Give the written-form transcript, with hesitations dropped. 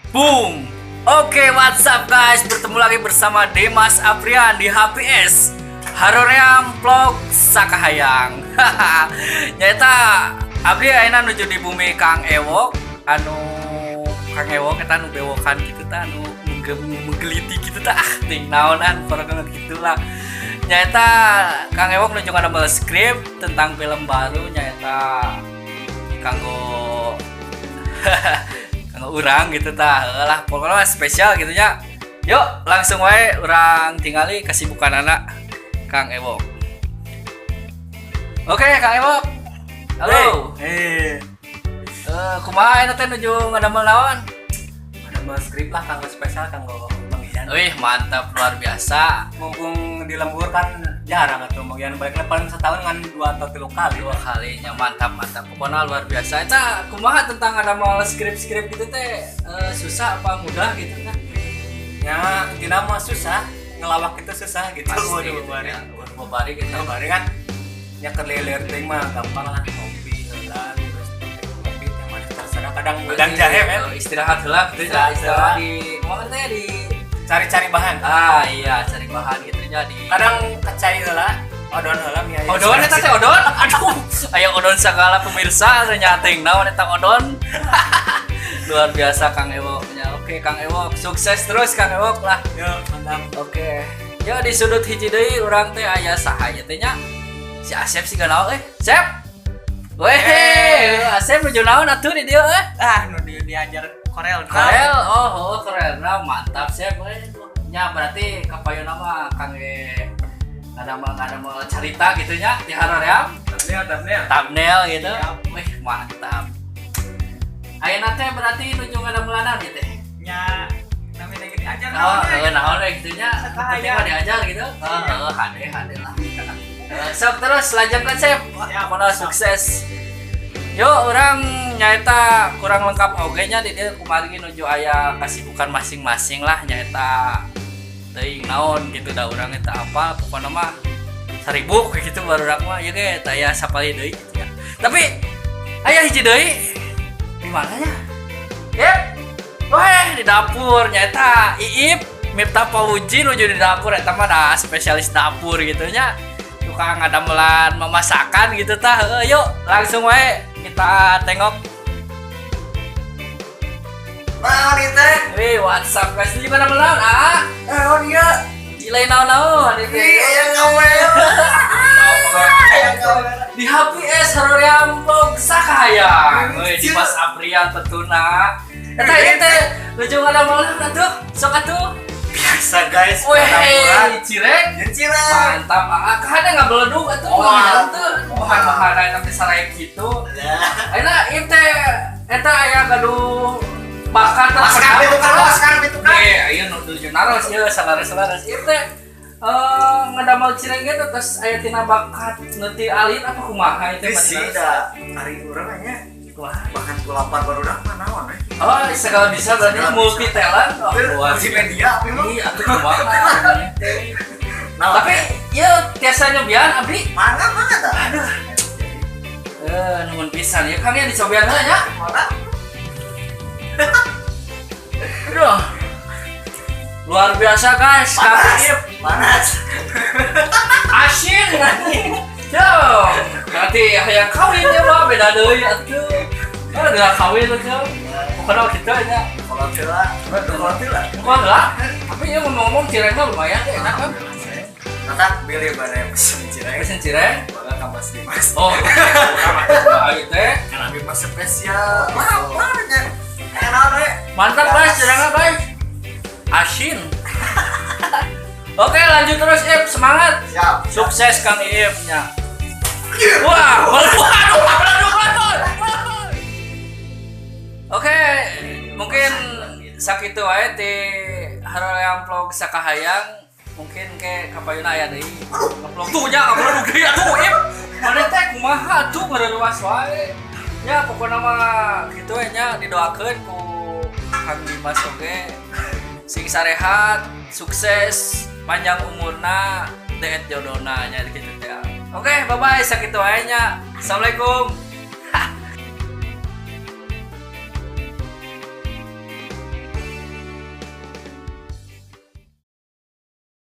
Boom. Oke, what's up guys? Bertemu lagi bersama Dimas Aprian di HPS Haroream Vlog Sakahayang. Nyata abdi ayeuna nuju di bumi Kang Ewok. Kang Ewok eta nu bewokan kitu tah anu menggeliti kitu tah. Ting naonan porokan gitulah. Nyata Kang Ewok nuju ngadamel skrip tentang film baru nyata kanggo urang gitu tah lah pokoknya spesial gitu ya. Yuk langsung wae urang tingali kesibukan anak Kang Ewok. Oke Kang Ewok, halo. Kumaha eta teh nuju ngadamel naon? Ngadamel skrip lah kanggo spesial kanggo Bang Ian. Wih mantap luar biasa. Mumpung di lembur kan jarang atuh Bang Ian balik paling setahun kan 2 atau 3 kali. 2 kalinya mantap pokoknya luar biasa. Eta kumaha tentang ngadamel skrip gitu teh susah apa mudah gitu kan? Ya intina mah susah, ngelawak itu susah gitu. Pasti gitu bari. ya. Bari gitu. Bari kan nya kelilir teh mah gampang lah ngopi heula terus ngopi teh mah terserah kadang udang jahe men. Istirahat heula gitu ya. Istirahat di kumaha teh di Cari-cari bahan. Iya, cari bahan gitu nya di Kadang kecai heula, odon heula mie aya. odon eta teh odon. Aduh, aya odon sagala pemirsa ternyata ting naon eta odon. Luar biasa Kang Ewok nya. Oke Kang Ewok, sukses terus Kang Ewok lah. Yo, mantap. Oke. Ya di sudut hiji deui urang teh aya saha nya teh nya? Si Asep sih naon Sep. Weh, Asep nuju naon atuh di dieu Nu diajar Korel. Korel, Korel, nah mantap Sep. Nya berarti kapayeuna mah kangge ngadamel cerita gitu nya di Haroream. Thumbnail gitu. Wih, mantap. Ayeuna teh berarti nuju ngadamelanan gitu teh. Nya namanya gini aja Naon gitu nya. Ketika diajar gitu. Hade lah. Sok terus lanjutkan Sep. Pokona sukses. Yuk orang nyaeta kurang lengkap oge nya di dieu kumaha nuju aya kasibukan masing-masing lah nyaeta teuing naon gitu da urang eta apa pokona mah 1000 kayak gitu baru urang mah ya ge teh aya sapali deui gitu ya. Tapi aya hiji deui di mana nya? Yep. Weh di dapur nyaeta Iip Miftah Fauzi nuju di dapur eta mah da spesialis dapur gitu nya. Tukang ngadamelan memasakan gitu tah. Yuk langsung wae kita tengok. Nah, ini teh. Wih, WhatsApp guys, ini gimana menawan? Oh dia. Gilai naon-naon ini. Iya ngawel. Di HPS Haroream Vlog Sakahayang. Wih, di Mas Aprian tetuna. Eta ieu teh nuju ngadamel atuh, sok atuh. Biasa guys. Wih, cireng. Cireng. Mantap. Kahana ngabeledug atuh. Bahan-bahan eta saraya kitu. Ayeuna ieu teh eta aya gaduh bakat Maskar itu kan. Ieu nuju naros ieu salaras-salaras ieu teh ngadamel cireng gitu terus aya tina bakat neuti alin apa kumaha ieu teh Sih da ari urang nya. Wah, bahkan kulapar baru dah naon Oh, segala bisa berarti multi talent. Multimedia apa lu? Iya, atuh kumaha. Tapi ieu tiasa nyobian abdi. Mana tah? Aduh. Nuhun pisan ya Kang ya dicobian heula nya. Mana? Aduh. Luar biasa guys, Kang Iip. Panas. Asin anjing. Yo, berarti yang kawin ya mah beda deui atuh. Udah kawin atuh. Pokona kita nya. Kalau tila. Enggak lah. Tapi ya ngomong-ngomong cirengnya lumayan deh, enak kan? Tetap pilih bareng pesen cireng. Pesen cireng. Bakal kampas di mas. Oh, ayo teh. Kan abi pas spesial. Mana? Enak deh. Mantap guys, cirengnya guys. Asin. Oke, lanjut terus Iip, semangat. Siap. Sukses Kang Iip nya. Wah, waduh. Oke, mungkin sakitu wae ti Haroream Vlog Sakahayang. Mungkin ke kapayuna aya deui. Vlog tuh nya upload deui atuh Iip. Mana teh kumaha atuh ngeurewas wae. Ya pokona mah kitu we nya didoakeun ku Kang Dimas oge. Sing sarehat, sukses, panjang umurna, deet jodona nya gitu teh. Oke, bye bye sakitu wae nya. Assalamualaikum.